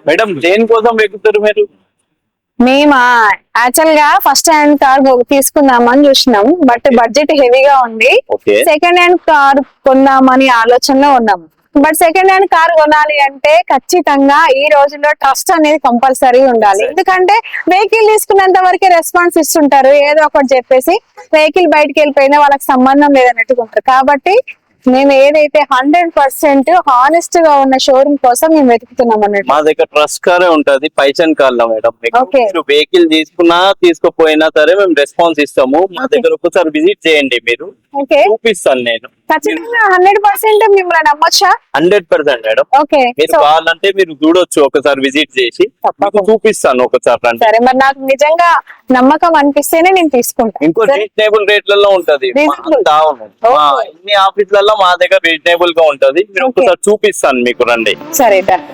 Madam దేనికోసం వెతుకుతారు మీరు? మేమా యాక్చువల్ గా ఫస్ట్ హ్యాండ్ కార్ తీసుకుందామని చూసినాం, బట్ బడ్జెట్ హెవీగా ఉంది. ఓకే. సెకండ్ హ్యాండ్ కార్ కొందామని ఆలోచనలో ఉన్నాం. బట్ సెకండ్ హ్యాండ్ కార్ కొనాలి అంటే ఖచ్చితంగా ఈ రోజుల్లో ట్రస్ట్ అనేది కంపల్సరీ ఉండాలి. ఎందుకంటే వెహికల్ తీసుకున్నంత వరకే రెస్పాన్స్ ఇస్తుంటారు, ఏదో ఒకటి చెప్పేసి వెహికల్ బయటకు వెళ్ళిపోయినా వాళ్ళకి సంబంధం లేదన్నట్టుకుంటారు. కాబట్టి మేము ఏదైతే 100% హానెస్ట్ గా ఉన్న షోరూమ్ కోసం మేము వెతుకుతున్నాం అన్నట్టు. మా దగ్గర ట్రస్ట్ కారే ఉంటది, పైసన్ కార్లో మేడం. Okay. మీరు వెహికల్ తీసుకున్నా తీసుకోపోయినా సరే మేము రెస్పాన్స్ ఇస్తాము. మా Okay. దగ్గర ఒకసారి విజిట్ చేయండి, మీరు ఓకే, చూపిస్తాను నేను. ఖచ్చితంగా 100% మిమ్మల్ని నమ్మొచ్చా? 100% మేడం. ఓకే, మీరు సో కావాలంటే మీరు చూడొచ్చు, ఒకసారి విజిట్ చేసి మీకు చూపిస్తాను ఒకసారి రండి. సరే, మరి నాకు నిజంగా నమ్మకం అనిపిస్తేనే నేను తీసుకుంటాను. ఇంకో రీజనబుల్ రేట్లలో ఉంటది. Reasonable. ఇన్ని ఆఫీసులలో మా దగ్గర రీజనబుల్ గా ఉంటది. మీరు Okay. ఒకసారి చూపిస్తాను మీకు, రండి. సరే, డన్.